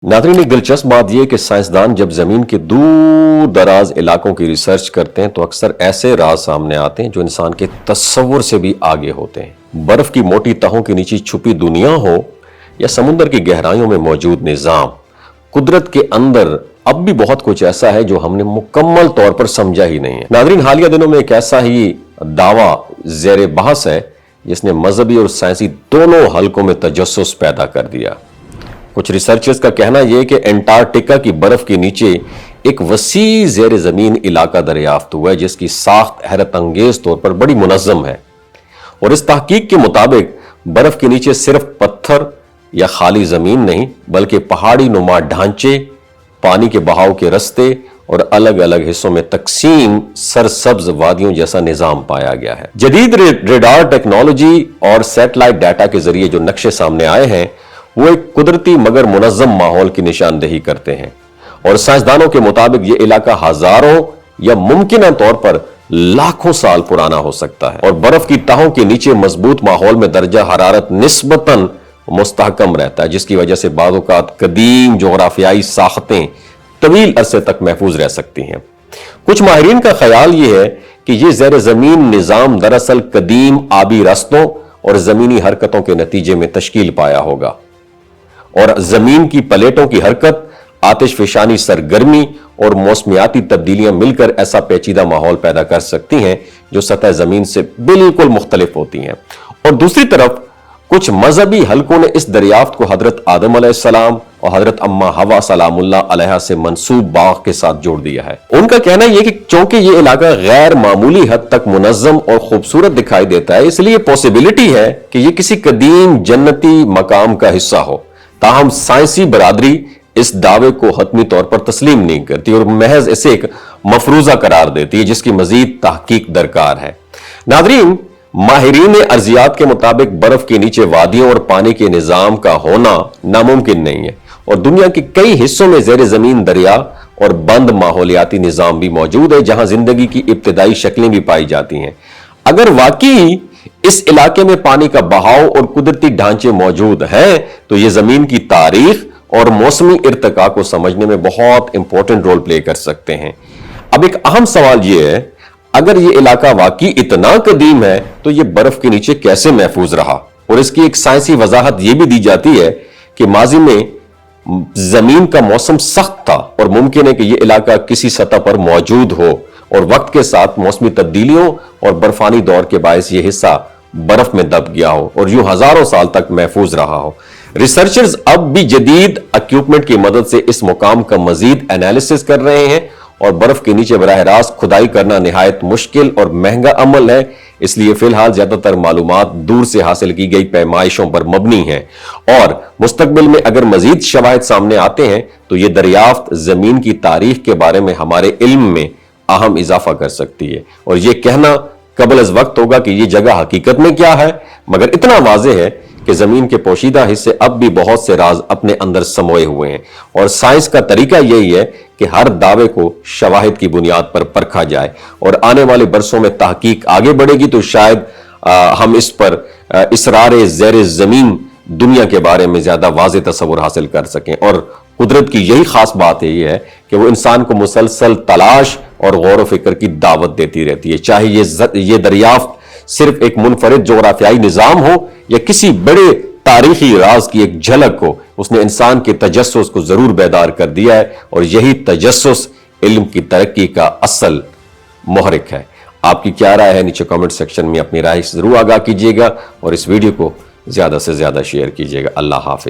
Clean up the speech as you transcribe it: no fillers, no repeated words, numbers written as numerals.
नाज़रीन, एक दिलचस्प बात यह कि साइंसदान जब जमीन के दूर दराज इलाकों की रिसर्च करते हैं तो अक्सर ऐसे राज सामने आते हैं जो इंसान के तस्वुर से भी आगे होते हैं। बर्फ की मोटी तहों के नीचे छुपी दुनिया हो या समुद्र की गहराइयों में मौजूद निजाम, कुदरत के अंदर अब भी बहुत कुछ ऐसा है जो हमने मुकम्मल तौर पर समझा ही नहीं है। नाज़रीन, हालिया दिनों में एक ऐसा ही दावा ज़ेर बहस है जिसने मजहबी और साइंसी दोनों हलकों में तजस्सुस पैदा कर दिया। कुछ रिसर्चर्स का कहना यह है कि एंटार्कटिका की बर्फ के नीचे एक वसी ज़ेर ज़मीन इलाका दरियाफ्त हुआ है जिसकी साख्त हैरत अंगेज तौर पर बड़ी मुनज़्ज़म है। और इस तहकीक के मुताबिक बर्फ के नीचे सिर्फ पत्थर या खाली जमीन नहीं बल्कि पहाड़ी नुमा ढांचे, पानी के बहाव के रस्ते और अलग अलग हिस्सों में तकसीम सरसब्ज वादियों जैसा निजाम पाया गया है। जदीद रेडार टेक्नोलॉजी और सैटेलाइट डाटा के जरिए जो नक्शे सामने आए हैं वो एक कुदरती मगर मुनज़्ज़म माहौल की निशानदेही करते हैं। और साइंसदानों के मुताबिक ये इलाका हजारों या मुमकिन तौर पर लाखों साल पुराना हो सकता है। और बर्फ की तहों के नीचे मजबूत माहौल में दर्जा हरारत निस्बतन मुस्तहकम रहता है, जिसकी वजह से बाज़ औक़ात कदीम जोग्राफियाई साख्तें तवील अरसे तक महफूज रह सकती हैं। कुछ माहिरीन का ख्याल यह है कि यह ज़ेर ज़मीन निज़ाम दरअसल कदीम आबी रस्तों और ज़मीनी हरकतों के नतीजे में तश्कील पाया होगा और जमीन की प्लेटों की हरकत, आतिशफशानी सरगर्मी और मौसमियाती तब्दीलियां मिलकर ऐसा पेचीदा माहौल पैदा कर सकती हैं जो सतह जमीन से बिल्कुल मुख्तलिफ होती हैं। और दूसरी तरफ कुछ मजहबी हलकों ने इस दरियाफ्त को हजरत आदम अलैहिस्सलाम और हजरत अम्मा हवा सलामुल्लाह अलैहा से मंसूब बाग के साथ जोड़ दिया है। उनका कहना यह कि चूंकि यह इलाका गैर मामूली हद तक मुनज़्ज़म और खूबसूरत दिखाई देता है, इसलिए पॉसिबिलिटी है कि यह किसी कदीम जन्नती मकाम का हिस्सा हो। ताहम साइंसी बरादरी इस दावे को हतमी तौर पर तस्लीम नहीं करती और महज इसे एक मफरूजा करार देती है जिसकी मजीद तहकीक दरकार है। नाज़रीन, माहिरीन अर्जियात के मुताबिक बर्फ के नीचे वादियों और पानी के निजाम का होना नामुमकिन नहीं है और दुनिया के कई हिस्सों में ज़ेर ज़मीन दरिया और बंद माहौलियाती निजाम भी मौजूद है जहां जिंदगी की इब्तदाई शक्लें भी पाई जाती हैं। अगर वाकई इस इलाके में पानी का बहाव और कुदरती ढांचे मौजूद हैं तो यह जमीन की तारीख और मौसमी इर्तिका को समझने में बहुत इंपॉर्टेंट रोल प्ले कर सकते हैं। अब एक अहम सवाल यह है, अगर यह इलाका वाकई इतना कदीम है तो यह बर्फ के नीचे कैसे महफूज रहा? और इसकी एक साइंसी वजाहत यह भी दी जाती है कि माजी में जमीन का मौसम सख्त था और मुमकिन है कि यह इलाका किसी सतह पर मौजूद हो और वक्त के साथ मौसमी तब्दीलियों और बर्फानी दौर के बायस यह हिस्सा बर्फ में दब गया हो और यूं हजारों साल तक महफूज रहा हो। रिसर्चर्स अब भी जदीद इक्विपमेंट की मदद से इस मुकाम का मजीद एनालिसिस कर रहे हैं और बर्फ के नीचे बराह रास्त खुदाई करना निहायत मुश्किल और महंगा अमल है, इसलिए फिलहाल ज्यादातर मालूमात दूर से हासिल की गई पैमाइशों पर मबनी है। और मुस्तकबिल में अगर मजीद शवाहिद सामने आते हैं तो यह दरियाफ्त जमीन की तारीख के बारे में हमारे इल्म में अहम इजाफा कर सकती है और यह कहना कबल अज वक्त होगा कि यह जगह हकीकत में क्या है, मगर इतना वाज़ेह है कि जमीन के पोशीदा हिस्से अब भी बहुत से राज अपने अंदर समोए हुए हैं और साइंस का तरीका यही है कि हर दावे को शवाहिद की बुनियाद पर परखा जाए और आने वाले बरसों में तहकीक आगे बढ़ेगी तो शायद हम इस पर इसरार ज़ेर ज़मीन दुनिया के बारे में ज्यादा वाज़ेह तस्वुर हासिल कर सकें। और कुदरत की यही खास बात है यह है कि वो इंसान को मुसलसल तलाश और गौर व फिक्र की दावत देती रहती है, चाहे ये दरियाफ्त सिर्फ एक मुनफरिद जोग्राफियाई निजाम हो या किसी बड़े तारीखी राज की एक झलक हो। उसने इंसान के तजस्सुस को जरूर बेदार कर दिया है और यही तजस्सुस इल्म की तरक्की का असल मुहरिक है। आपकी क्या राय है? नीचे कमेंट सेक्शन में अपनी राय जरूर आगाह कीजिएगा और इस वीडियो को ज्यादा से ज्यादा शेयर कीजिएगा। अल्लाह हाफिज।